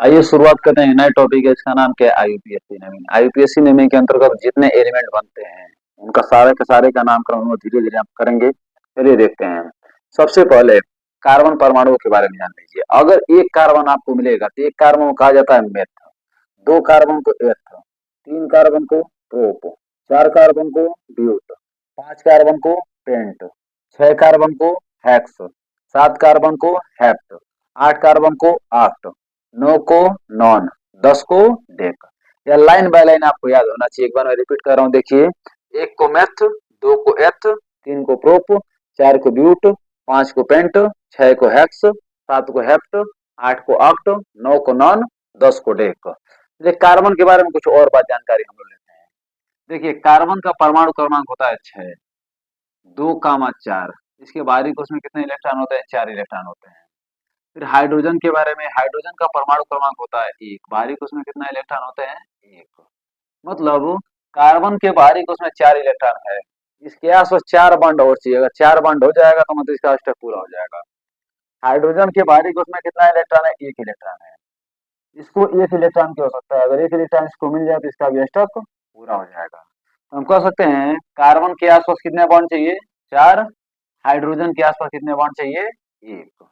आइए शुरुआत करते हैं नए टॉपिक है। इसका नाम क्या है? आईयूपीएससी नेमिंग। आईयूपीएससी नेमिंग के अंतर्गत जितने एलिमेंट बनते हैं उनका सारे के सारे का नामकरण हम धीरे धीरे हम करेंगे। चलिए देखते हैं। सबसे पहले कार्बन परमाणुओं के बारे में जान लीजिए। अगर एक कार्बन आपको मिलेगा तो एक कार्बन को कहा जाता है मेथ, दो कार्बन को एथ, तीन कार्बन को प्रोप, चार कार्बन को ब्यूट, पांच कार्बन को पेंट, छह कार्बन को हेक्स, सात कार्बन को हेप्ट, आठ कार्बन को आक्ट, नौ को नॉन, 10 को डेक। या लाइन बाय लाइन आपको याद होना चाहिए। एक बार मैं रिपीट कर रहा हूँ, देखिए। एक को मेथ, दो को एथ, तीन को प्रोप, चार को ब्यूट, पांच को पेंट, छह को हेक्स, सात को हेप्ट, आठ को ऑक्ट, नौ को नॉन, 10 को डेक। देखिए कार्बन के बारे में कुछ और बात जानकारी हम लोग लेते हैं। देखिए कार्बन का परमाणु क्रमांक होता है 6, 2, 4। इसके बाहरी कोश में कितने इलेक्ट्रॉन होते हैं? 4 इलेक्ट्रॉन होते हैं। फिर हाइड्रोजन के बारे में, हाइड्रोजन का परमाणु क्रमांक होता है 1, बाहरी कोश में कितना इलेक्ट्रॉन होते हैं? 1। मतलब कार्बन के बाहरी कोश में 4 इलेक्ट्रॉन है। इसके आसपास 4 बॉन्ड और चाहिए। अगर 4 बॉन्ड हो जाएगा तो मतलब इसका अष्टक पूरा हो जाएगा। हाइड्रोजन के बाहरी कोश में कितना इलेक्ट्रॉन है? 1 इलेक्ट्रॉन है। इसको 1 इलेक्ट्रॉन की हो सकता है। अगर 1 इलेक्ट्रॉन इसको मिल जाए तो इसका भी अष्टक पूरा हो जाएगा। तो हम कह सकते हैं कार्बन के आसपास कितने बॉन्ड चाहिए? 4। हाइड्रोजन के आसपास कितने बॉन्ड चाहिए? 1।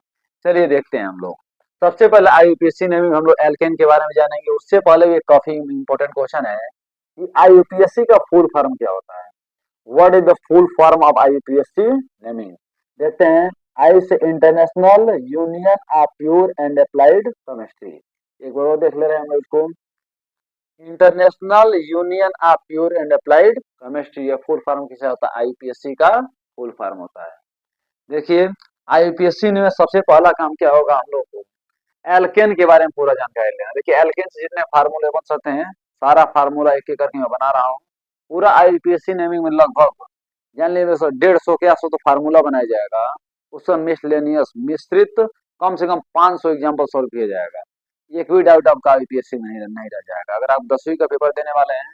चलिए देखते हैं हम लोग। सबसे पहले आईयूपीएससी में हम लोग एल्केन के बारे में जानेंगे। उससे पहले ये काफी इंपॉर्टेंट क्वेश्चन है कि आईयूपीएससी का फुल फॉर्म क्या होता है। What is the full form of आईयूपीएससी naming? देखते हैं। आई से international union of pure and applied chemistry. एक बार और देख ले रहे हैं हम लोग इसको। International union of pure and applied chemistry, ये फुल फॉर्म किसे होता है? आईयूपीएससी का फुल फॉर्म होता है। देखिए आईयूपीएससी में सबसे पहला काम क्या होगा, हम लोग को एल्केन के बारे में पूरा जानकारी लेना। देखिए एल्केन से जितने फार्मूले बन सकते हैं सारा फार्मूला एक एक करके मैं बना रहा हूँ। पूरा आईयूपीएससी नेमिंग में लगभग जान लीजिए 150 के आसपास तो फार्मूला बनाया जाएगा। उसका मिसलेनियस मिश्रित कम से कम 500 एग्जाम्पल सॉल्व किया जाएगा। एक भी डाउट आपका आईयूपीएससी में नहीं रह जाएगा। अगर आप 10वीं का पेपर देने वाले हैं,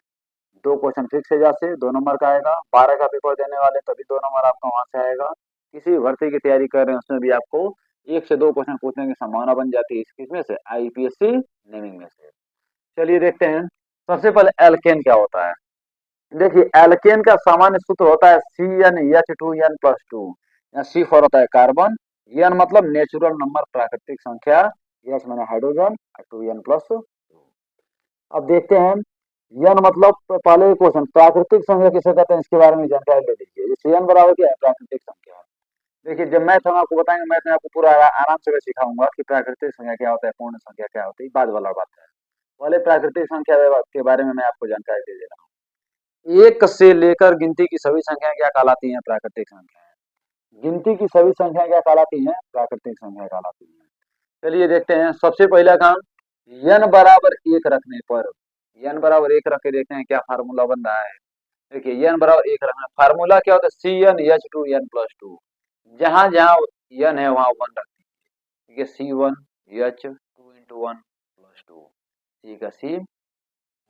2 क्वेश्चन फिक्स है जैसे 2 नंबर का आएगा। 12 का पेपर देने वाले तभी 2 नंबर आपका वहां से आएगा। किसी भी भर्ती की तैयारी कर रहे हैं उसमें भी आपको 1 से 2 क्वेश्चन पूछने की संभावना बन जाती है। किसमें से? आईपीएससी नेमिंग में से। चलिए देखते हैं। सबसे पहले एल्केन क्या होता है। देखिए एल्केन का सामान्य सूत्र होता है CnH2n+2। यहाँ C फॉर होता है कार्बन, N मतलब नेचुरल नंबर प्राकृतिक संख्या, H माने हाइड्रोजन, 2n+2। अब देखते हैं n मतलब पहले क्वेश्चन प्राकृतिक संख्या किसे कहते हैं इसके बारे में जानकारी ले लीजिए। जैसे n बराबर क्या है? प्राकृतिक संख्या। देखिए जब मैथ हम आपको बताएंगे, मैथ में आपको पूरा आराम से सिखाऊंगा कि प्राकृतिक संख्या क्या होता है, पूर्ण संख्या क्या होती है, बाद वाला बात है। पहले प्राकृतिक संख्या के बारे में मैं आपको जानकारी दे दे रहा हूँ। 1 से लेकर गिनती की सभी संख्याएं क्या कहलाती हैं? प्राकृतिक संख्याएं। गिनती की सभी संख्याएं क्या कहलाती हैं? प्राकृतिक संख्या कहलाती हैं। चलिए देखते हैं। सबसे पहला काम n बराबर 1 रखने पर, n बराबर 1 रख के देखते हैं क्या फार्मूला बन रहा है। देखिए n बराबर 1 रखना, फार्मूला क्या होता है? CnH2n+2। जहां जहां n है वहां 1 रख दीजिए। ठीक है, C1H 2 × 1 + 2, C का C,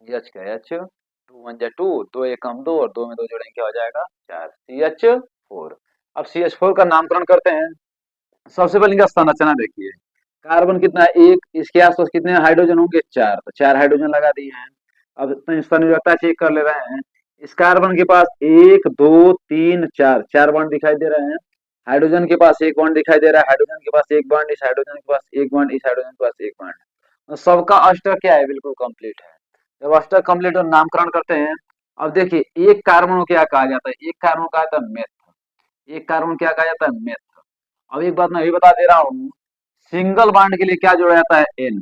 H का H, 2 1 2, 2 1 2 और 2 में 2 जोड़ेंगे क्या हो जाएगा? 4, CH4। अब CH4 का नामकरण करते हैं। सबसे पहले इनका संरचना देखिए। कार्बन कितना है? 1। इसके आसपास कितने हाइड्रोजन होंगे? 4, तो 4 हाइड्रोजन लगा दिए हैं। अब संयोजकता चेक कर ले रहे हैं। इस कार्बन के पास 1 2 3 4 4 बॉन्ड दिखाई दे रहे हैं। हाइड्रोजन के पास 1 बॉन्ड दिखाई दे रहा है। हाइड्रोजन के पास 1 बॉन्ड, इस हाइड्रोजन के पास 1 बॉन्ड, इस हाइड्रोजन के पास 1 बॉन्ड। तो सबका अष्टक क्या है? बिल्कुल कंप्लीट है। जब अष्टक कंप्लीट हो नामकरण करते हैं। अब देखिए एक कार्बन को क्या कहा जाता है? एक कार्बन को कहा जाता है मेथ। एक कार्बन क्या कहा जाता है? मेथ। अब एक बात मैं ये बता दे रहा हूँ, सिंगल बॉन्ड के लिए क्या जोड़ा जाता है? एन।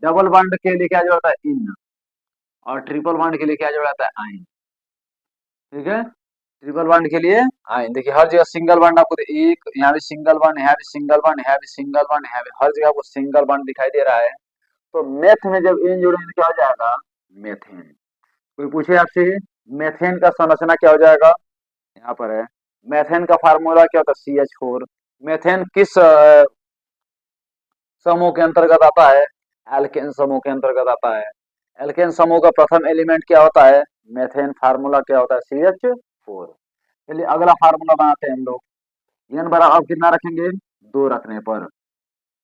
डबल बॉन्ड के लिए क्या जोड़ा जाता है? इन। और ट्रिपल बॉन्ड के लिए क्या जोड़ा जाता है? आइन। ठीक है, ट्रिपल बॉन्ड के लिए आइन। देखिए हर जगह सिंगल बॉन्ड आपको एक, यहाँ भी सिंगल बॉन्ड, यहाँ भी सिंगल बॉन्ड, यहाँ भी सिंगल बॉन्ड, यहाँ भी हर जगह आपको सिंगल बॉन्ड दिखाई दे रहा है। तो मेथ में जब एन जोड़ेंगे तो क्या हो जाएगा? मेथेन। कोई पूछे आपसे मेथेन का संरचना क्या हो जाएगा? यहाँ पर है। मेथेन का फार्मूला क्या होता है? CH4। मेथेन किस समूह के अंतर्गत आता है? एल्केन समूह के अंतर्गत आता है। एल्केन समूह का प्रथम एलिमेंट क्या होता है? मेथेन। फार्मूला क्या होता है? CH4। चलिए अगला फार्मूला बनाते हैं हम लोग। n बराबर कितना रखेंगे? 2 रखने पर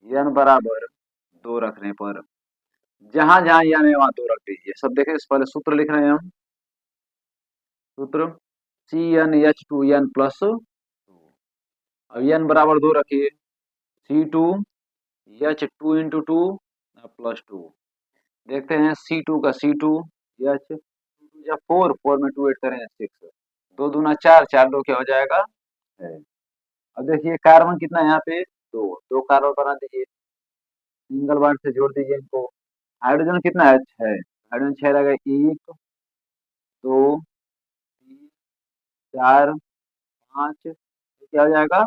n बराबर दो रखने पर, जहां जहां एन है वहां दो रख दीजिए। सब देखें, इस पहले सूत्र लिख रहे हैं हम। सूत्र CnH2n+2। अब एन बराबर दो रखिए, C2H2 × 2 +2। देखते हैं C2 का C2, H 4, 4 में 2 ऐड करें 6, 2 दूना 4, 4 दो क्या हो जाएगा है। अब देखिए कार्बन कितना है यहाँ पे, दो, दो कार्बन बना दीजिए, सिंगल बॉन्ड से जोड़ दीजिए इनको। हाइड्रोजन कितना है, 6, हाइड्रोजन 6 रहेगा, 1 2 3 4 5, क्या हो जाएगा,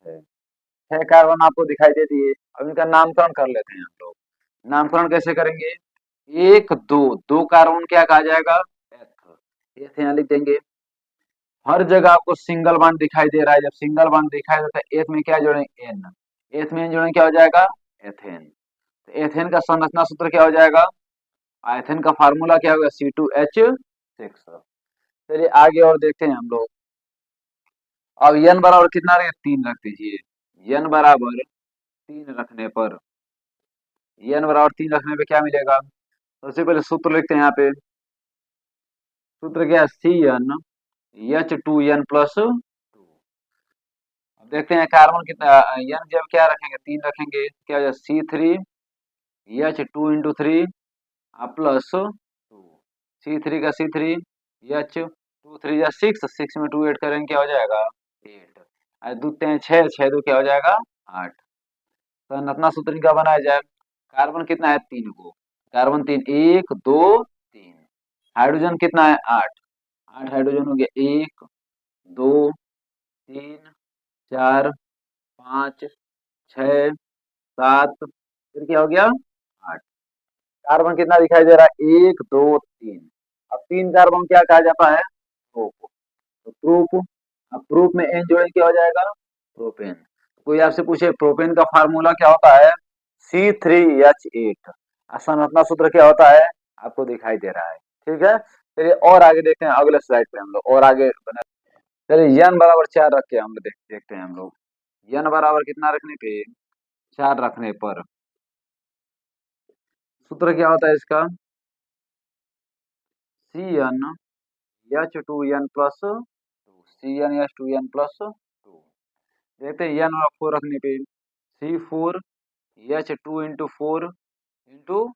6। 6 कार्बन आपको दिखाई दे दिए। अब इनका नामकरण कर लेते हैं हम लोग। नामकरण कैसे करेंगे, एक दो, दो कार्बन क्या कहा जाएगा, एथ, एथ यहाँ लिख देंगे। हर जगह आपको सिंगल बॉन्ड दिखाई दे रहा है, जब सिंगल बॉन्ड दिखाई देता है एथ में क्या जोड़ेंगे, एन, एथ में एन जोड़ेंगे क्या हो जाएगा, एथेन। तो एथेन का संरचना सूत्र क्या हो जाएगा, एथेन का फार्मूला क्या होगा, C2H6। चलिए आगे और देखते हैं हम लोग। अब एन बराबर कितना रहे, 3 रख दीजिए। एन बराबर 3 रखने पर, एन बराबर 3 रखने पे क्या मिलेगा, सबसे पहले सूत्र लिखते हैं यहाँ पे। सूत्र क्या है, CnH2n+2। अब देखते हैं कार्बन कितना, एन जब क्या रखेंगे, 3 रखेंगे, क्या हो जाएगा, C3H2 × 3 प्लस 2, C3 का C3, H2 3 या 6, 6 में 2 ऐड करेंगे क्या हो जाएगा, 8, दो 6, 6 दो क्या हो जाएगा 8। संरचना सूत्र का बनाया जाए, कार्बन कितना है, 3 को, कार्बन 3, 1 2 3, हाइड्रोजन कितना है, 8, 8 हाइड्रोजन हो गया, 1 2 3 4 5 6 7, फिर क्या हो गया 8। कार्बन कितना दिखाई दे रहा है, 1 2 3। अब 3 कार्बन क्या कहा जाता है, प्रूफ। तो प्रूफ, अब प्रूफ में एन जोड़े क्या हो जाएगा, प्रोपेन। कोई आपसे पूछे प्रोपेन का फार्मूला क्या होता है, C3H8। संरचना सूत्र क्या होता है, आपको दिखाई दे रहा है, ठीक है। चलिए और आगे देखते हैं, अगले स्लाइड पे हम लोग और आगे बना। चलिए एन बराबर 4 रख के हम लोग देखते हैं हम लोग। एन बराबर कितना रखने पे, 4 रखने पर सूत्र क्या होता है इसका, CnH2n+2, CnH2n+2। देखते हैं एन और 4 रखने पे, C4H2 × 4 इंटू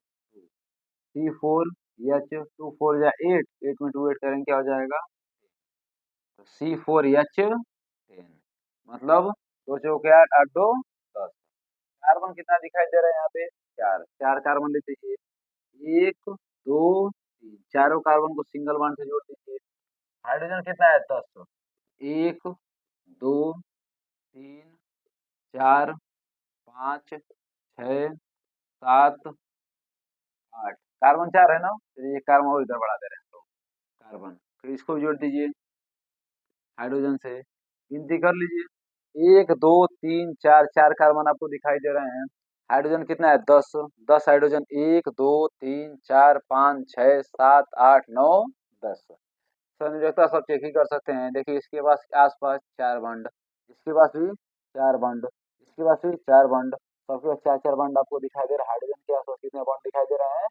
C4H2, 4 या 8, 8 में 2 ऐड करेंगे क्या हो जाएगा, तो C4H10, मतलब 2 चौके 8, 8 2 10। कार्बन कितना दिखाई दे रहा है यहाँ पे, 4, 4 कार्बन लेते हैं, 1 2 3, चारों कार्बन को सिंगल बॉन्ड से जोड़ दीजिए। हाइड्रोजन कितना है, 10, 1 2 3 4 5 6 7 8, कार्बन 4 है ना, तो ये कार्बन और इधर बढ़ा दे रहे हैं हम लोग, कार्बन, फिर इसको भी जोड़ दीजिए हाइड्रोजन से, गिनती कर लीजिए, 1 2 3 4, 4 कार्बन आपको दिखाई दे रहे हैं। हाइड्रोजन कितना है, 10, 10 हाइड्रोजन, 1 2 3 4 5 6 7 8 9 10। संयोजकता सब चेक ही कर सकते हैं, देखिए इसके पास आसपास 4 बॉन्ड, इसके पास भी 4 बॉन्ड, इसके पास भी 4 बॉन्ड, सबके पास 4 4 बॉन्ड आपको दिखाई दे रहा है। हाइड्रोजन के आसपास कितने बॉन्ड दिखाई दे रहे हैं,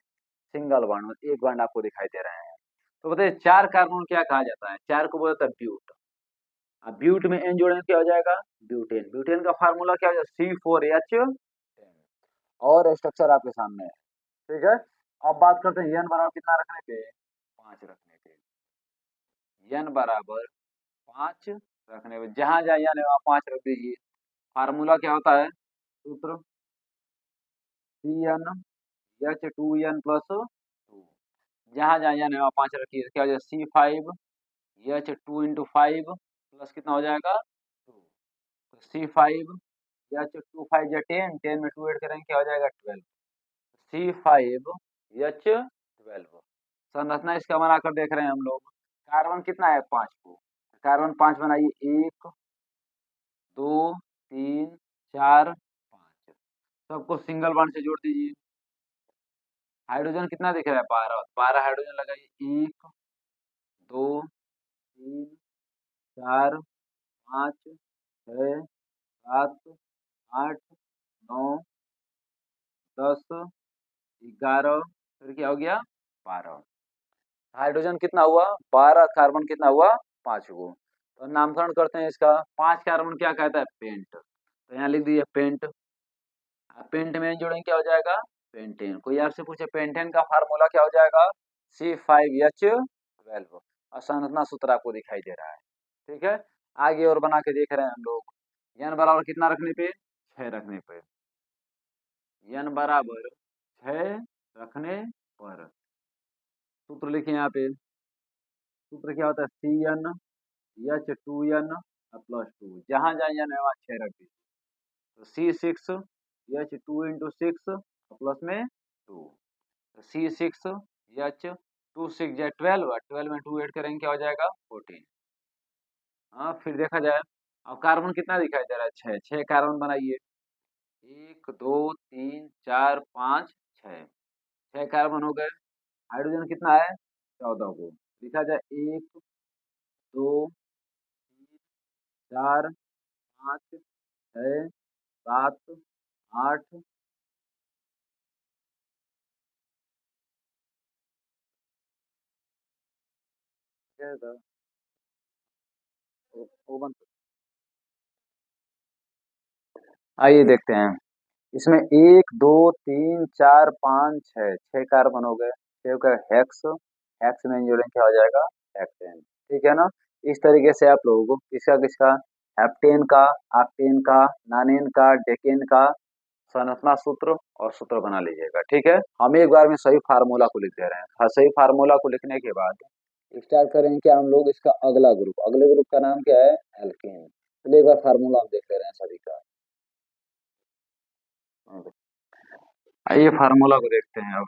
सिंगल बॉन्ड, एक बॉन्ड आपको दिखाई दे रहे हैं। तो बताइए 4 कार्बन क्या कहा जाता है, 4 को बोलता है ब्यूट। अब ब्यूट में एन जोड़ेंगे क्या हो जाएगा, ब्यूटेन। ब्यूटेन का फार्मूला क्या हो जाएगा, C4H10। और स्ट्रक्चर आपके सामने है, ठीक है। अब बात करते हैं एन बराबर कितना रखने पे, 5 रखने पे। एन बराबर 5 रखने पे, जहां जहां एन है वहां 5 रख दीजिए। फार्मूला क्या होता है, सूत्र CnH2n+2, जहां जहां एन है वहां 5 रखिए, क्या हो जाएगा, C5H2 × 5 प्लस कितना हो जाएगा 2, C5H2 5 या 10, 10 में 2 ऐड करेंगे क्या हो जाएगा 12, C5H12। संरचना इसका बनाकर देख रहे हैं हम लोग। कार्बन कितना है, 5 को, कार्बन 5 बनाइए, 1 2 3 4 5, सबको सिंगल बॉन्ड से जोड़ दीजिए। हाइड्रोजन कितना दिख रहा है, 12, 12 हाइड्रोजन लगाइए, 1 2 3 4 5 6 7 8 9 10, 11, फिर क्या हो गया 12। हाइड्रोजन कितना हुआ 12, कार्बन कितना हुआ 5 गो। तो नामकरण करते हैं इसका। 5 कार्बन क्या कहता है पेंट, तो यहाँ लिख दीजिए पेंट। पेंट में जोड़ेंगे क्या हो जाएगा पेंटेन। कोई आपसे पूछे पेंटेन का फार्मूला क्या हो जाएगा C5H12। और संरचना सूत्र आपको दिखाई दे रहा है। ठीक है, आगे और बना के देख रहे हैं हम लोग। एन बराबर कितना रखने पे 6 रखने पे, एन बराबर 6 रखने पर सूत्र लिखे यहाँ पे। सूत्र क्या होता है CnH2n प्लस 2, जहां जहां एन है वहां 6 रख दीजिए। तो C6H2 × 6 प्लस में 2, C6H2 6 12 में 2 ऐड करेंगे क्या हो जाएगा 14। हाँ फिर देखा जाए, अब कार्बन कितना दिखाई दे रहा है 6, 6 कार्बन बनाइए। 1 2 3 4 5 6, 6 कार्बन हो गए। हाइड्रोजन कितना है 14 को। लिखा जाए 1 2 3 4 5 6 7 8 ओवन। आइए देखते हैं इसमें 1 2 3 4 5 6, 6 कार्बन हो गए। 6 का हेक्स, हेक्स में जोड़ेंगे क्या हो जाएगा हेक्सेन। ठीक है ना। इस तरीके से आप लोगों को किसका किसका हेप्टेन का, ऑक्टेन का, नानेन का, डेकेन का संरचना सूत्र और सूत्र बना लीजिएगा। ठीक है, हम एक बार में सही फार्मूला को लिख दे रहे हैं। हाँ, सही फार्मूला को लिखने के बाद स्टार्ट करेंगे क्या हम लोग इसका अगला ग्रुप। अगले ग्रुप का नाम क्या है एल्केन। चलिए एक बार फार्मूला हम देख ले रहे हैं सभी का। आइए फार्मूला को देखते हैं अब।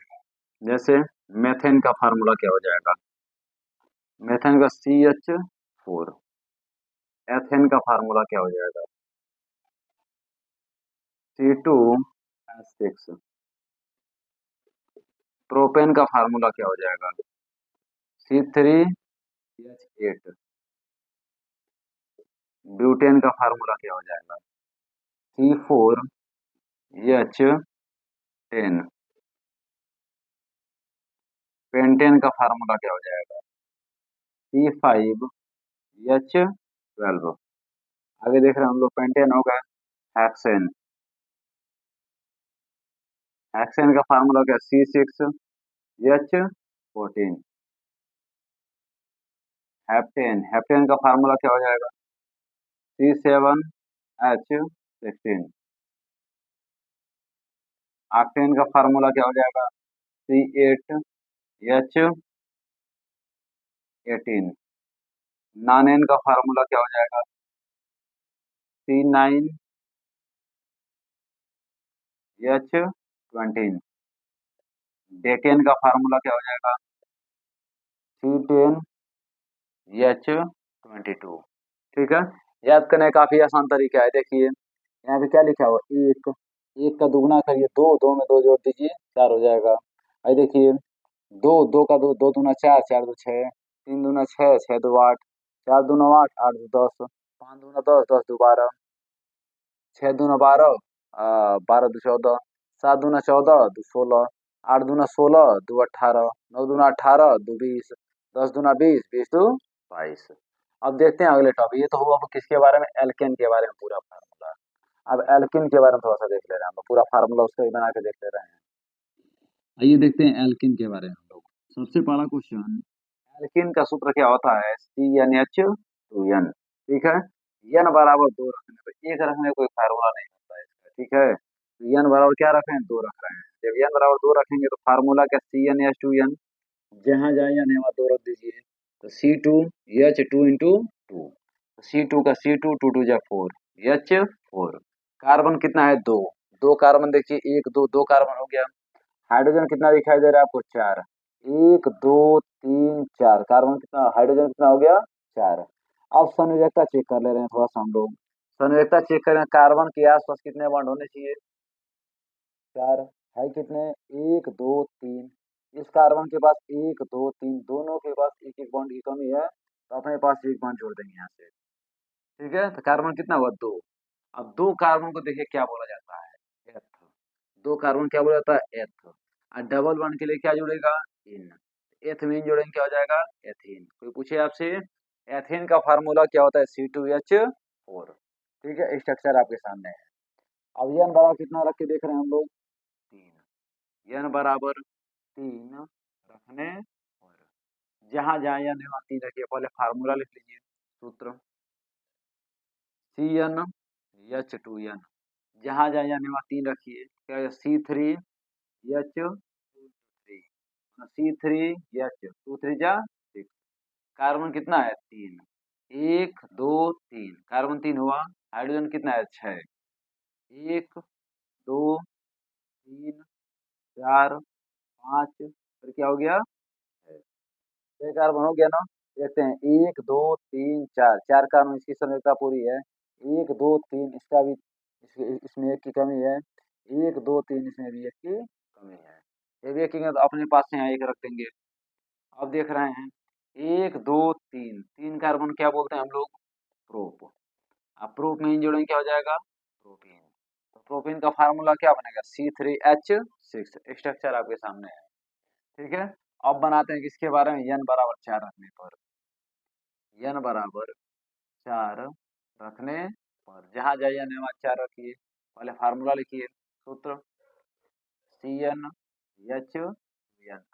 जैसे मेथेन का फार्मूला क्या हो जाएगा, मेथेन का CH4। एथेन का फार्मूला क्या हो जाएगा C2H6। प्रोपेन का फार्मूला क्या हो जाएगा C3H8। ब्यूटेन का फार्मूला क्या हो जाएगा C4H10। पेंटेन का फार्मूला क्या हो जाएगा C5H12। आगे देख रहे हैं हम लोग, पेंटेन हो गया। हेक्सेन, हेक्सेन का फार्मूला क्या C6H14। हेप्टेन, हेप्टेन का फार्मूला क्या हो जाएगा C7H16। ऑक्टेन का फार्मूला क्या हो जाएगा C8H18। नानेन का फार्मूला क्या हो जाएगा C9H20। डेकेन का फार्मूला क्या हो जाएगा C10H22। ठीक है, याद करने का काफी आसान तरीका है। देखिए यहाँ पे क्या लिखा हुआ एक, एक का दुगना करिए दो, दो में दो जोड़ दीजिए 4 हो जाएगा। आई देखिए दो, दो का दो, दो दूना 4, 4 दो 6, 3 दूना 6, 6 दो 8, 4 दूना 8, 8 दो 10, 5 दूना 10, 10 दो 12, 6 दूना 12, 12 दो 14, 7 दूना 14, दो 16, 8 दूना 16, दो 18, 9 दूना 18, दो 20, 10 दूना 20, 20 दो 22। अब देखते हैं अगले टॉपिक। ये तो हुआ किसके बारे में एल्केन के बारे में पूरा फार्मूला। अब एल्किन के बारे में थोड़ा सा देख ले रहे हैं हम लोग। पूरा फार्मूला उसका ही बना के देख ले रहे हैं। आइए देखते हैं एल्किन के बारे में हम लोग। सबसे पहला क्वेश्चन, एल्किन का सूत्र क्या होता है CnH2n। ठीक है, n बराबर 2 रखने पर, एक रखने कोई फार्मूला नहीं होता है इसका। ठीक है, तो n बराबर क्या रख रहे हैं 2 रख रहे हैं। जब n बराबर 2 रखेंगे तो फार्मूला क्या CnH2n, जहां जहां n है वहां 2 रख दीजिए। तो C2H2 × 2, C2 का C2, 2 2 जा 4, H4। कार्बन कितना है 2, 2 कार्बन देखिए 1 2, 2 कार्बन हो गया। हाइड्रोजन कितना दिखाई दे रहा है आपको 4, 1 2 3 4, कार्बन कितना, हाइड्रोजन कितना हो गया 4। अब संयोजकता चेक कर ले रहे हैं थोड़ा सा हम लोग। संयोजकता चेक करें, कार्बन के आसपास कितने बॉन्ड होने चाहिए 4, है कितने 1 2 3। इस कार्बन के पास 1 2 3 दोनों के पास एक एक बॉन्ड की कमी है, तो अपने पास एक बॉन्ड जोड़ देंगे यहाँ से। ठीक है, तो कार्बन कितना हुआ 2। अब 2 कार्बन को देखिए क्या बोला जाता है डेप्थ। दो कार्बन क्या बोला जाता है, एथ। और डबल बॉन्ड के लिए क्या जुड़ेगा, इन। एथ में इन जोड़ेंगे क्या हो जाएगा, एथीन। कोई पूछे आपसे, एथीन का फार्मूला क्या होता है, C2H4। ठीक है, स्ट्रक्चर आपके सामने है। अब एन बराबर कितना रख के देख रहे हैं हम लोग, 3। एन बराबर 3 रखने और जहां जहां एन वहां 3 रखिए। पहले फार्मूला लिख लीजिए, सूत्र CnH2n, जहां जहां एन वहां 3 रखिए, क्या C3H3, C3H2 जा 6। कार्बन कितना है, 3। 1 2 3, कार्बन 3 हुआ। हाइड्रोजन कितना है, 6। 1 2 3 4 5, फिर क्या हो गया, 6 कार्बन हो गया ना। देखते हैं, 1 2 3 4, 4 कार्बन, इसकी संयोजकता पूरी है। 1 2 3, इसका भी इसमें एक की कमी है। 1 2 3, इसमें भी एक की कमी है। ये देखेंगे तो अपने पास से यहाँ एक रख देंगे। अब देख रहे हैं, 1 2 3, 3 कार्बन क्या बोलते हैं हम लोग, प्रोप। अब प्रोप में इन जोड़ेंगे क्या हो जाएगा, प्रोटीन। तो प्रोटीन का फार्मूला क्या बनेगा, C3H6। स्ट्रक्चर आपके सामने है। ठीक है, अब बनाते हैं किसके बारे में, n बराबर 4 रखने पर। n बराबर 4 रखने पर जहां जाइए n वहां 4 रखिए। पहले फार्मूला लिखिए, सूत्र CnH2n।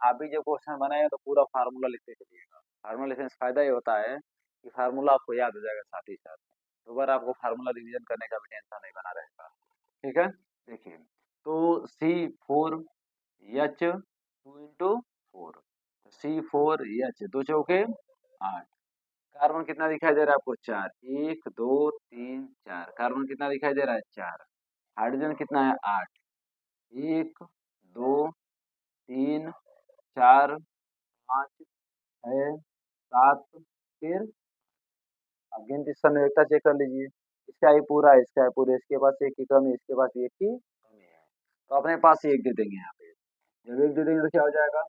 आप भी जो क्वेश्चन बनाए तो पूरा फार्मूला लिखते चलिएगा। फार्मूला लिखने से फायदा ये होता है कि फार्मूला आपको याद हो जाएगा, साथ ही साथ दोबारा आपको फार्मूला रिवीजन करने का भी टेंशन नहीं बना रहेगा। ठीक है, देखिए, तो C4H2 × 4, C4H, 2 चौके 8। कार्बन कितना दिखाई दे रहा है आपको, 4। 1 2 3 4, कार्बन कितना दिखाई दे रहा है, 4। हाइड्रोजन कितना है, 8। 1 2 3 4 5 6 7, फिर अब गिनती संयोजकता चेक कर लीजिए। इसका ही पूरा है, इसका ही पूरा, इसके पास एक की कमी, इसके पास एक की कमी है। तो अपने पास एक दे देंगे यहाँ पे। जब एक दे देंगे तो क्या हो जाएगा,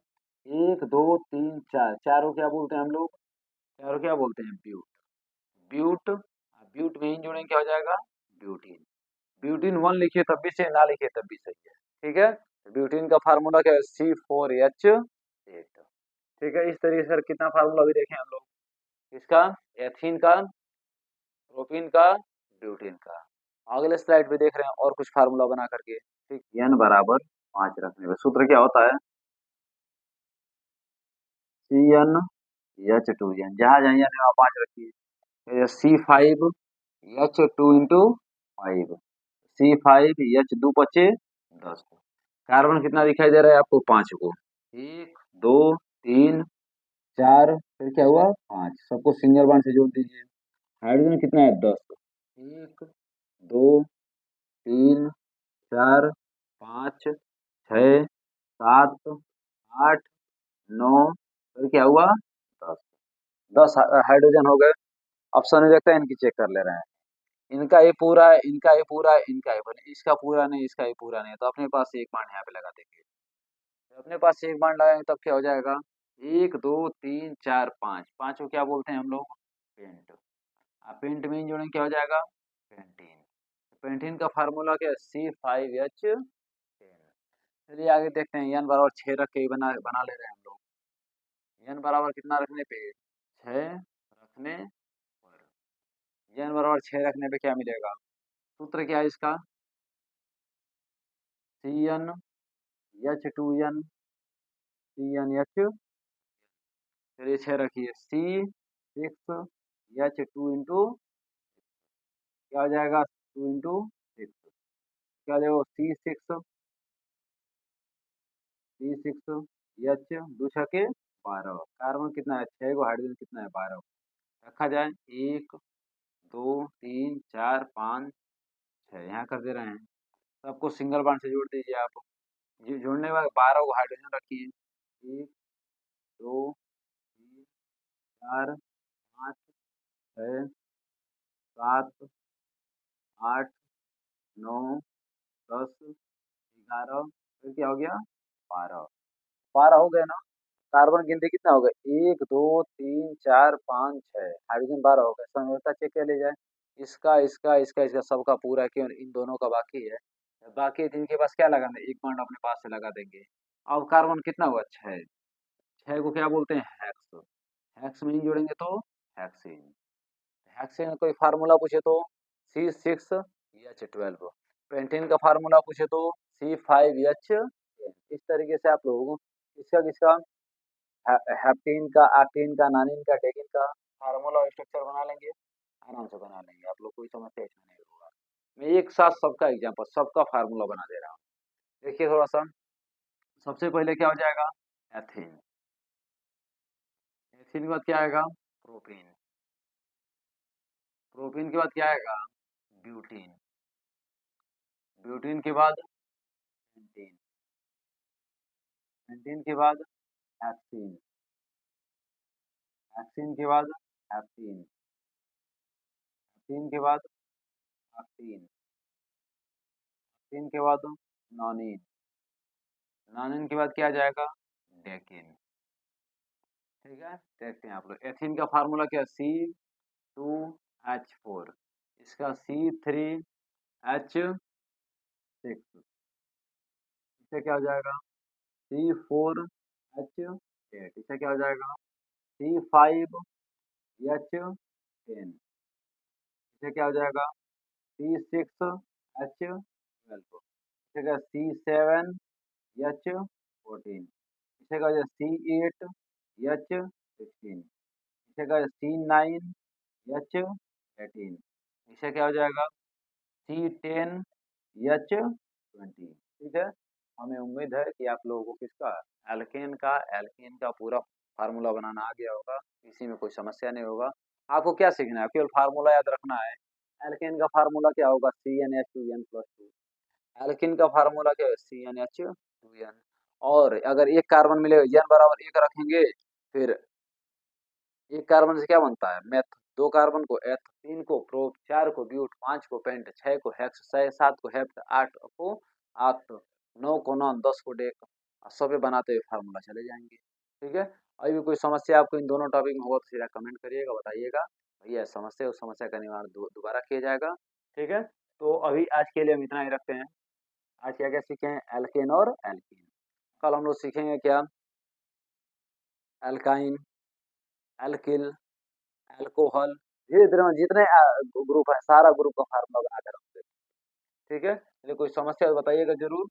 1 2 3 4, चारों क्या बोलते हैं हम लोग, चारों क्या बोलते हैं, ब्यूट। ब्यूट, ब्यूट में इन जोड़ेंगे क्या हो जाएगा, ब्यूटीन। ब्यूटीन 1 लिखिए तब भी सही, ना लिखिए तब भी सही है। ठीक है, ब्यूटीन का फार्मूला क्या है, C4H8। ठीक है, इस तरीके से कितना फार्मूला भी देखें हम लोग, इसका, एथीन का, प्रोपीन का, ब्यूटीन का। अगले स्लाइड पे देख रहे हैं और कुछ फार्मूला बना करके। ठीक, n बराबर 5 रखने पे सूत्र क्या होता है, CnH2n, जहां जहां n वहां 5 रखिए। C5H2 × 5, C5H2 × 10। कार्बन कितना दिखाई दे रहा है आपको, 5 को। 1 2 3 4, फिर क्या हुआ, 5, सबको सिंगल बॉन्ड से जोड़ दीजिए। हाइड्रोजन कितना है, 10। 1 2 3 4 5 6 7 8 9, फिर क्या हुआ, 10। 10 हाइड्रोजन हो गए। अब संयोजकता इनकी चेक कर ले रहे हैं। इनका ये पूरा है, इनका ये पूरा है, इनका ये पूरा, इसका पूरा नहीं, इसका ये पूरा नहीं है, तो अपने पास एक बाण यहाँ पे लगा देंगे। तो अपने पास एक बाण लगाएंगे तब क्या हो जाएगा, 1 2 3 4 5, 5 को क्या बोलते हैं हम लोग, पेंट। अब पेंट में इन जोड़ेंगे क्या हो जाएगा, पेंटीन। पेंटीन का फार्मूला क्या है, C5H10। चलिए आगे देखते हैं, n बराबर 6 रख के ही बना बना ले रहे हैं हम लोग। n बराबर कितना रखने पे, 6 रखने पर, n बराबर 6 रखने पे क्या मिलेगा, सूत्र क्या है इसका, CnH2n, CnH, चलिए 6 रखिए, C6H2 क्या हो जाएगा, 2 × 6, क्या हो जाएगा, C6 2 छके 12, कार्बन कितना है, 6 को, हाइड्रोजन कितना है, 12। रखा जाए, 1 2 3 4 5 6, यहाँ कर दे रहे हैं। सबको सिंगल बॉन्ड से जोड़ दीजिए आप। ये जोड़ने के बाद 12 को हाइड्रोजन रखिए। 1 2 3 4 5 6 7 8 9 10 11, फिर क्या हो गया, 12। 12 हो गए ना। कार्बन गिनती कितना हो गया, 1 2 3 4 5 6, हाइड्रोजन 12 हो गए। संयोजकता चेक कर ले जाए, इसका इसका इसका इसका सबका पूरा, क्यों इन दोनों का बाकी है। बाकी एथीन के पास क्या लगा देंगे, एक पॉइंट अपने पास से लगा देंगे। अब कार्बन कितना हुआ, 6। 6 को क्या बोलते हैं, हेक्स। हेक्स में नहीं जोड़ेंगे तो हेक्सेन। हेक्सेन का कोई फार्मूला पूछे तो C6H12। पेंटेन का फार्मूला पूछे तो C5H10। इस तरीके से आप लोगों को किसका किसका हेप्टेन का, एक्टेन का, नानिन का, डेकिन का फार्मूला और स्ट्रक्चर बना लेंगे, आराम से बना लेंगे आप लोग, कोई समस्या इसमें नहीं होगा। मैं एक साथ सबका एग्जांपल, सबका फार्मूला बना दे रहा हूँ। देखिए थोड़ा सा, सबसे पहले क्या हो जाएगा, एथीन। एथीन के बाद क्या आएगा, प्रोपीन। प्रोपीन के बाद क्या आएगा, ब्यूटीन। ब्यूटीन के बाद पेंटीन। पेंटीन के बाद हेक्सीन। हेक्सीन के बाद हेप्टीन। हेप्टीन के बाद एक्टीन। एक्टीन के बाद नॉनिन। नॉनिन के बाद क्या आ जाएगा, डेकिन। ठीक है, देखते हैं आप लोग। एथीन का फार्मूला क्या, C2H4। इसका C3H6। इससे क्या हो जाएगा, C4H8। इससे क्या हो जाएगा, C5H10। इससे क्या हो जाएगा, C6H12। इससे क्या, C7H14। इससे क्या हो जाएगा, C8H16। इससे क्या हो जाएगा, C9H18। इससे क्या हो जाएगा, C10H20। ठीक है, हमें उम्मीद है कि आप लोगों को किसका, एल्केन का पूरा फार्मूला बनाना आ गया होगा, इसी में कोई समस्या नहीं होगा। आपको क्या सीखना है, केवल फार्मूला याद रखना है। एल्केन का फार्मूला क्या होगा, CnH2n+2। एल्केन का फार्मूला क्या है, CnH2n। और अगर एक कार्बन मिलेगा, n बराबर 1 रखेंगे, फिर एक कार्बन से क्या बनता है, मेथ। 2 कार्बन को एथ, 3 को प्रोप, 4 को ब्यूट, 5 को पेंट, 6 को हेक्स, 7 को हेप्ट, 8 को आक्ट, 9 को नॉन, 10 को डेक। सभी बनाते हुए फार्मूला चले जाएंगे। ठीक है, अभी भी कोई समस्या आपको इन दोनों टॉपिक में होगा तो सीधा कमेंट करिएगा, बताइएगा भैया समस्या, उस समस्या का निवारण दोबारा किया जाएगा। ठीक है, तो अभी आज के लिए हम इतना ही रखते हैं। आज क्या क्या सीखे हैं, एल्केन और एल्कीन। कल हम लोग सीखेंगे क्या, एल्काइन, एल्किल, अल्कोहल। धीरे धीरे हम जितने ग्रुप है, सारा ग्रुप का फार्मूला बनाकर हम देखेंगे। ठीक है, चलिए कोई समस्या है तो बताइएगा जरूर।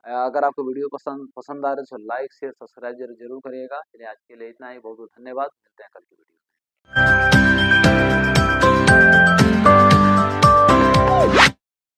अगर आपको वीडियो पसंद पसंद आ रही है तो लाइक शेयर सब्सक्राइब जरूर करिएगा। चलिए आज के लिए इतना ही, बहुत बहुत धन्यवाद, मिलते हैं कल की वीडियो में।